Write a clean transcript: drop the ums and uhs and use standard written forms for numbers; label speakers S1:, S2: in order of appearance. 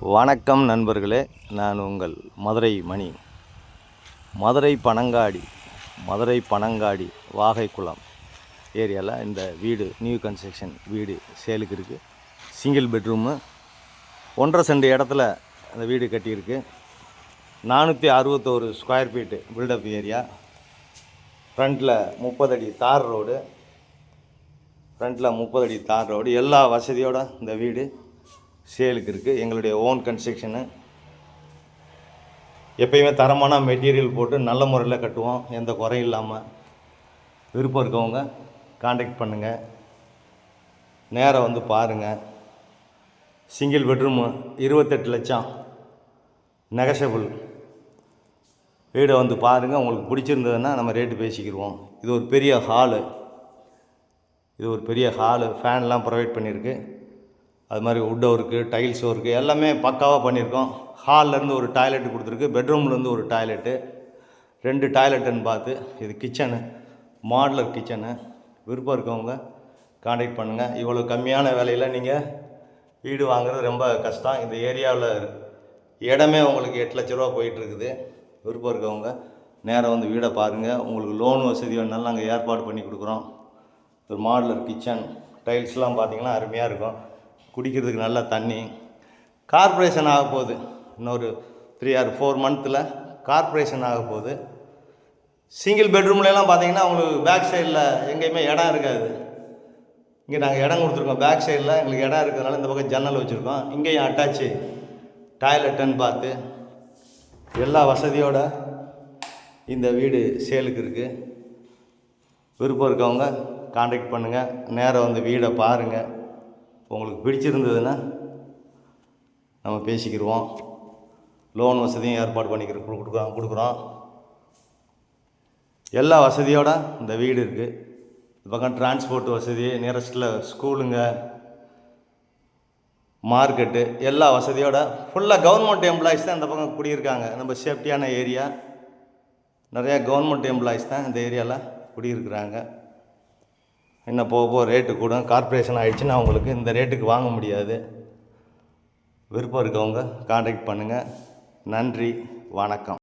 S1: வணக்கம் நண்பர்களே, நான் உங்கள் மதுரை மணி. மதுரை பனங்காடி வாகைக்குளம் ஏரியாவில் இந்த வீடு நியூ கன்ஸ்ட்ரக்ஷன் வீடு சேலுக்கு இருக்குது. சிங்கிள் பெட்ரூமு 1.5 சென்ட் இடத்துல அந்த வீடு கட்டியிருக்கு. 461 ஸ்கொயர் ஃபீட்டு பில்டப் ஏரியா. ஃப்ரண்ட்டில் 30 அடி தார் ரோடு, எல்லா வசதியோட இந்த வீடு சேலுக்கு இருக்குது. எங்களுடைய ஓன் கன்ஸ்ட்ரக்ஷனு. எப்பயுமே தரமான மெட்டீரியல் போட்டு நல்ல முறையில் கட்டுவோம், எந்த குறையும் இல்லாமல். விருப்பம் இருக்கவங்க காண்டாக்ட் பண்ணுங்கள், நேராக வந்து பாருங்கள். சிங்கிள் பெட்ரூமு 28 லட்சம் நெகஷபிள். வீடை வந்து பாருங்கள், உங்களுக்கு பிடிச்சிருந்ததுன்னா நம்ம ரேட்டு பேசிக்கிடுவோம். இது ஒரு பெரிய ஹாலு, ஃபேன்லாம் ப்ரொவைட் பண்ணியிருக்கு. அது மாதிரி வுட் ஒர்க்கு, டைல்ஸ் ஒர்க்கு எல்லாமே பக்காவாக பண்ணியிருக்கோம். ஹால்லேருந்து ஒரு டாய்லெட்டு கொடுத்துருக்கு, பெட்ரூம்லேருந்து ஒரு டாய்லெட்டு, 2 டாய்லெட்டுன்னு பார்த்து. இது கிச்சனு, மாடுலர் கிச்சனு. விருப்பம் இருக்கவங்க காண்டாக்ட் பண்ணுங்கள். இவ்வளோ கம்மியான விலையில் நீங்கள் வீடு வாங்குறது ரொம்ப கஷ்டம். இந்த ஏரியாவில் இடமே உங்களுக்கு 8 லட்ச ரூபா போயிட்டுருக்குது. விருப்பம் இருக்கவங்க நேராக வந்து வீடை பாருங்கள். உங்களுக்கு லோன் வசதி வேணாலும் நாங்கள் ஏற்பாடு பண்ணி கொடுக்குறோம். ஒரு மாடுலர் கிச்சன், டைல்ஸ்லாம் பார்த்திங்கன்னா அருமையாக இருக்கும். குடிக்கிறதுக்கு நல்ல தண்ணி. கார்ப்பரேஷன் ஆக போகுது, இன்னொரு 3 or 4 மந்த்தில் கார்ப்பரேஷன் ஆக போகுது. சிங்கிள் பெட்ரூம்லாம் பார்த்தீங்கன்னா உங்களுக்கு பேக் சைடில் எங்கேயுமே இடம் இருக்காது. இங்கே நாங்கள் இடம் கொடுத்துருக்கோம். பேக் சைடில் எங்களுக்கு இடம் இருக்கிறதுனால இந்த பக்கம் ஜன்னல் வச்சுருக்கோம். இங்கேயும் அட்டாச்சு டாய்லெட்டுன்னு பார்த்து எல்லா வசதியோட இந்த வீடு சேலுக்கு இருக்குது. விருப்பம் இருக்கவங்க காண்டாக்ட் பண்ணுங்கள், நேராக வந்து வீடை பாருங்கள். உங்களுக்கு பிடிச்சிருந்ததுன்னா நம்ம பேசிக்கிடுவோம். லோன் வசதியும் ஏற்பாடு கொடுக்குறோம். எல்லா வசதியோடு இந்த வீடு இருக்குது. இது பக்கம் டிரான்ஸ்போர்ட் வசதி, நியரஸ்ட்டில் ஸ்கூலுங்க, மார்க்கெட்டு, எல்லா வசதியோட ஃபுல்லாக கவர்மெண்ட் எம்ப்ளாயிஸ் தான் இந்த பக்கம் குடியிருக்காங்க. நம்ம சேஃப்டியான ஏரியா, நிறையா கவர்மெண்ட் எம்ப்ளாயிஸ் தான் இந்த ஏரியாவில் குடியிருக்கிறாங்க. இன்னும் போக ரேட்டு கூட கார்ப்பரேஷன் ஆகிடுச்சுன்னா அவங்களுக்கு இந்த ரேட்டுக்கு வாங்க முடியாது. விருப்பம் இருக்கவங்க காண்டாக்ட் பண்ணுங்கள். நன்றி, வணக்கம்.